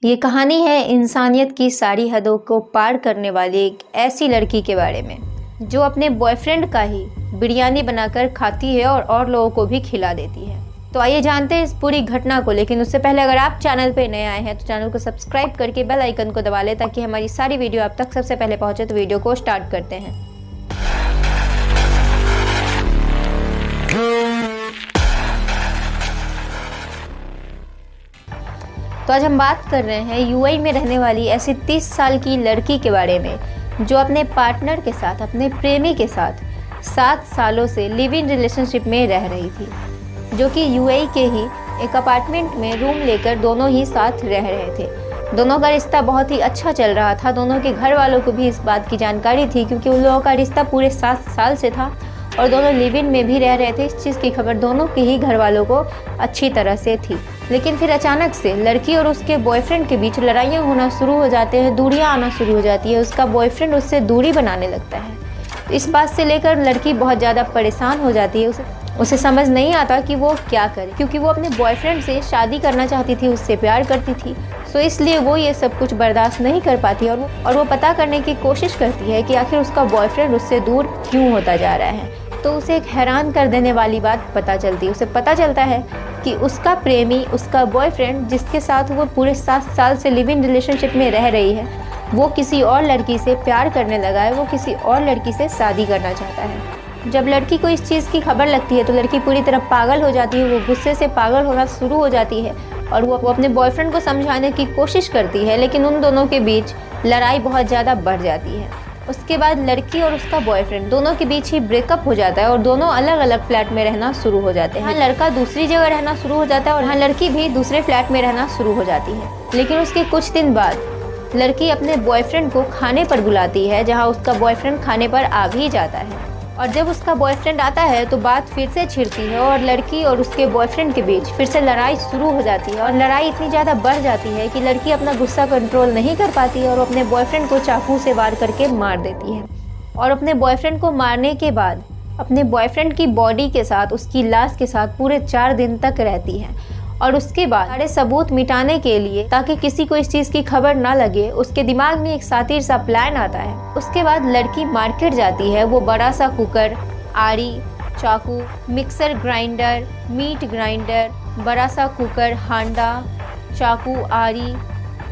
ये कहानी है इंसानियत की सारी हदों को पार करने वाली एक ऐसी लड़की के बारे में जो अपने बॉयफ्रेंड का ही बिरयानी बनाकर खाती है और लोगों को भी खिला देती है। तो आइए जानते हैं इस पूरी घटना को। लेकिन उससे पहले अगर आप चैनल पे नए आए हैं तो चैनल को सब्सक्राइब करके बेल आइकन को दबा लें ताकि हमारी सारी वीडियो आप तक सबसे पहले पहुंचे। तो वीडियो को स्टार्ट करते हैं। तो आज हम बात कर रहे हैं यूएई में रहने वाली ऐसी 30 साल की लड़की के बारे में जो अपने पार्टनर के साथ, अपने प्रेमी के साथ 7 सालों से लिव इन रिलेशनशिप में रह रही थी, जो कि यूएई के ही एक अपार्टमेंट में रूम लेकर दोनों ही साथ रह रहे थे। दोनों का रिश्ता बहुत ही अच्छा चल रहा था। दोनों के घर वालों को भी इस बात की जानकारी थी क्योंकि उन लोगों का रिश्ता पूरे 7 साल से था और दोनों लिव इन में भी रह रहे थे। इस चीज़ की खबर दोनों के ही घर वालों को अच्छी तरह से थी। लेकिन फिर अचानक से लड़की और उसके बॉयफ्रेंड के बीच लड़ाइयाँ होना शुरू हो जाते हैं, दूरियाँ आना शुरू हो जाती है। उसका बॉयफ्रेंड उससे दूरी बनाने लगता है। तो इस बात से लेकर लड़की बहुत ज़्यादा परेशान हो जाती है। उसे समझ नहीं आता कि वो क्या करे, क्योंकि वो अपने बॉयफ्रेंड से शादी करना चाहती थी, उससे प्यार करती थी। सो इसलिए वो ये सब कुछ बर्दाश्त नहीं कर पाती और वो पता करने की कोशिश करती है कि आखिर उसका बॉयफ्रेंड उससे दूर क्यों होता जा रहा है। तो उसे एक हैरान कर देने वाली बात पता चलती है। उसे पता चलता है कि उसका प्रेमी, उसका बॉयफ्रेंड जिसके साथ वो पूरे 7 साल से लिव इन रिलेशनशिप में रह रही है, वो किसी और लड़की से प्यार करने लगा है। वो किसी और लड़की से शादी करना चाहता है। जब लड़की को इस चीज़ की खबर लगती है तो लड़की पूरी तरह पागल हो जाती है। वो गुस्से से पागल होना शुरू हो जाती है और वो अपने बॉयफ्रेंड को समझाने की कोशिश करती है, लेकिन उन दोनों के बीच लड़ाई बहुत ज़्यादा बढ़ जाती है। उसके बाद लड़की और उसका बॉयफ्रेंड दोनों के बीच ही ब्रेकअप हो जाता है और दोनों अलग अलग फ्लैट में रहना शुरू हो जाते हैं। हाँ, लड़का दूसरी जगह रहना शुरू हो जाता है और हाँ, लड़की भी दूसरे फ्लैट में रहना शुरू हो जाती है। लेकिन उसके कुछ दिन बाद लड़की अपने बॉयफ्रेंड को खाने पर बुलाती है, जहाँ उसका बॉयफ्रेंड खाने पर आ भी जाता है। और जब उसका बॉयफ्रेंड आता है तो बात फिर से छिड़ती है और लड़की और उसके बॉयफ्रेंड के बीच फिर से लड़ाई शुरू हो जाती है। और लड़ाई इतनी ज़्यादा बढ़ जाती है कि लड़की अपना गुस्सा कंट्रोल नहीं कर पाती है और अपने बॉयफ्रेंड को चाकू से वार करके मार देती है। और अपने बॉयफ्रेंड को मारने के बाद अपने बॉयफ्रेंड की बॉडी के साथ, उसकी लाश के साथ पूरे 4 दिन तक रहती है। और उसके बाद सारे सबूत मिटाने के लिए, ताकि किसी को इस चीज़ की खबर ना लगे, उसके दिमाग में एक सातिर सा प्लान आता है। उसके बाद लड़की मार्केट जाती है। वो बड़ा सा कुकर, आरी, चाकू, मिक्सर ग्राइंडर, मीट ग्राइंडर, बड़ा सा कुकर, हांडा, चाकू, आरी,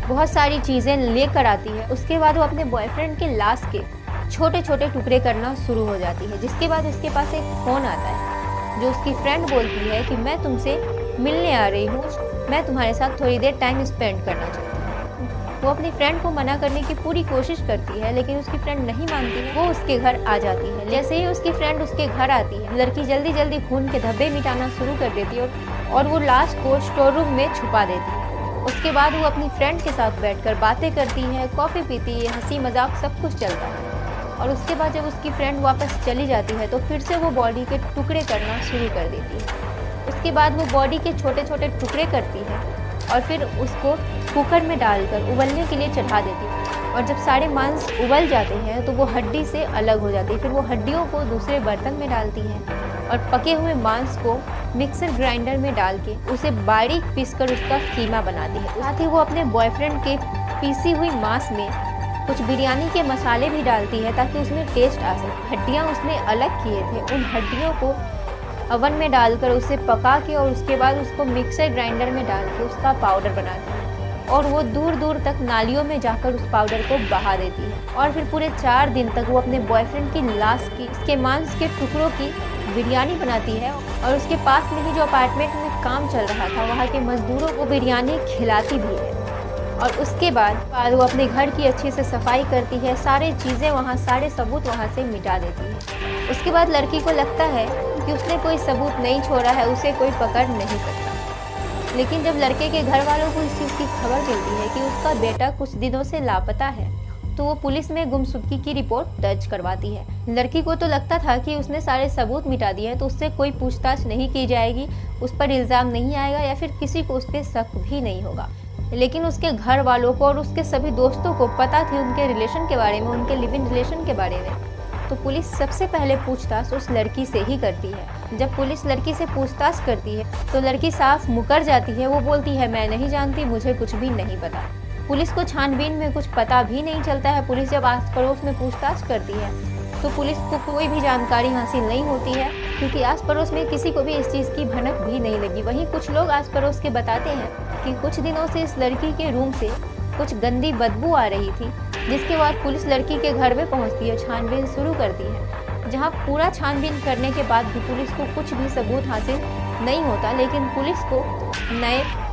बहुत सारी चीज़ें लेकर आती है। उसके बाद वो अपने बॉयफ्रेंड के लाश के छोटे छोटे टुकड़े करना शुरू हो जाती है। जिसके बाद उसके पास एक फ़ोन आता है जो उसकी फ्रेंड बोलती है कि मैं तुमसे मिलने आ रही हूँ, मैं तुम्हारे साथ थोड़ी देर टाइम स्पेंड करना चाहती हूँ। वो अपनी फ्रेंड को मना करने की पूरी कोशिश करती है, लेकिन उसकी फ्रेंड नहीं मानती है। वो उसके घर आ जाती है। जैसे ही उसकी फ्रेंड उसके घर आती है, लड़की जल्दी जल्दी खून के धब्बे मिटाना शुरू कर देती है और वो लाश को स्टोर रूम में छुपा देती है। उसके बाद वो अपनी फ्रेंड के साथ बैठकर बातें करती है, कॉफ़ी पीती है, हंसी मजाक सब कुछ चलता है। और उसके बाद जब उसकी फ्रेंड वापस चली जाती है तो फिर से वो बॉडी के टुकड़े करना शुरू कर देती है। उसके बाद वो बॉडी के छोटे छोटे टुकड़े करती है और फिर उसको कुकर में डालकर उबलने के लिए चढ़ा देती है। और जब सारे मांस उबल जाते हैं तो वो हड्डी से अलग हो जाती है। फिर वो हड्डियों को दूसरे बर्तन में डालती है और पके हुए मांस को मिक्सर ग्राइंडर में डाल के उसे बारीक पीसकर उसका कीमा बनाती है। साथ ही वो अपने बॉयफ्रेंड के पीसी हुई मांस में कुछ बिरयानी के मसाले भी डालती है ताकि उसमें टेस्ट आ सके। हड्डियाँ उसने अलग किए थे, उन हड्डियों को अवन में डालकर उसे पका के और उसके बाद उसको मिक्सर ग्राइंडर में डाल के उसका पाउडर बनाती है और वो दूर दूर तक नालियों में जाकर उस पाउडर को बहा देती है। और फिर पूरे 4 दिन तक वो अपने बॉयफ्रेंड की लाश की, उसके मांस के टुकड़ों की बिरयानी बनाती है और उसके पास में ही जो अपार्टमेंट में काम चल रहा था वहाँ के मजदूरों को बिरयानी खिलाती भी है। और उसके बाद वो अपने घर की अच्छे से सफाई करती है, सारे चीज़ें वहाँ, सारे सबूत वहाँ से मिटा देती है। उसके बाद लड़की को लगता है कि उसने कोई सबूत नहीं छोड़ा है, उसे कोई पकड़ नहीं सकता। लेकिन जब लड़के के घर वालों को इस चीज़ की खबर मिलती है कि उसका बेटा कुछ दिनों से लापता है तो वो पुलिस में गुमशुदगी की रिपोर्ट दर्ज करवाती है। लड़की को तो लगता था कि उसने सारे सबूत मिटा दिए हैं तो उससे कोई पूछताछ नहीं की जाएगी, उस पर इल्ज़ाम नहीं आएगा या फिर किसी को उस पर शक भी नहीं होगा। लेकिन उसके घर वालों को और उसके सभी दोस्तों को पता थी उनके रिलेशन के बारे में, उनके लिव इन रिलेशन के बारे में। तो पुलिस सबसे पहले पूछताछ उस लड़की से ही करती है। जब पुलिस लड़की से पूछताछ करती है तो लड़की साफ मुकर जाती है। वो बोलती है मैं नहीं जानती, मुझे कुछ भी नहीं पता। पुलिस को छानबीन में कुछ पता भी नहीं चलता है। पुलिस जब आस पड़ोस में पूछताछ करती है तो पुलिस को कोई भी जानकारी हासिल नहीं होती है, क्योंकि आस पड़ोस में किसी को भी इस चीज़ की भनक भी नहीं लगी। वहीं कुछ लोग आस पड़ोस के बताते हैं कि कुछ दिनों से इस लड़की के रूम से कुछ गंदी बदबू आ रही थी, जिसके बाद पुलिस लड़की के घर में पहुंचती है, छानबीन शुरू करती है। जहां पूरा छानबीन करने के बाद भी पुलिस को कुछ भी सबूत हासिल नहीं होता, लेकिन पुलिस को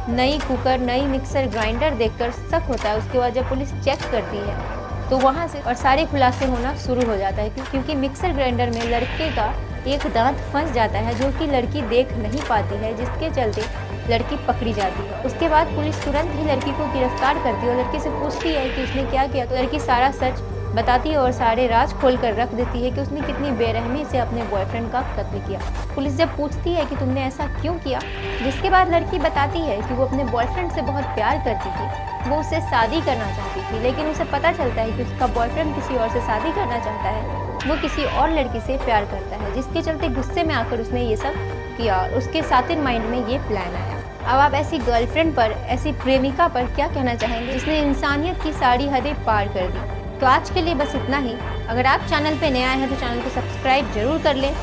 नई कुकर, नई मिक्सर ग्राइंडर देखकर शक होता है। उसके बाद जब पुलिस चेक करती है तो वहाँ से और सारे खुलासे होना शुरू हो जाता है, क्योंकि मिक्सर ग्राइंडर में लड़के का एक दांत फंस जाता है जो कि लड़की देख नहीं पाती है, जिसके चलते लड़की पकड़ी जाती है। उसके बाद पुलिस तुरंत ही लड़की को गिरफ्तार करती है और लड़की से पूछती है कि उसने क्या किया। तो लड़की सारा सच बताती है और सारे राज खोल कर रख देती है कि उसने कितनी बेरहमी से अपने बॉयफ्रेंड का कत्ल किया। पुलिस जब पूछती है कि तुमने ऐसा क्यों किया, जिसके बाद लड़की बताती है कि वो अपने बॉयफ्रेंड से बहुत प्यार करती थी, वो उससे शादी करना चाहती थी, लेकिन उसे पता चलता है कि उसका बॉयफ्रेंड किसी और से शादी करना चाहता है, वो किसी और लड़की से प्यार करता है, जिसके चलते गुस्से में आकर उसने ये सब किया और उसके साथ माइंड में ये प्लान आया। अब आप ऐसी गर्लफ्रेंड पर, ऐसी प्रेमिका पर क्या कहना चाहेंगे जिसने इंसानियत की सारी हदें पार कर दी। तो आज के लिए बस इतना ही। अगर आप चैनल पे नए आए हैं तो चैनल को सब्सक्राइब जरूर कर लें।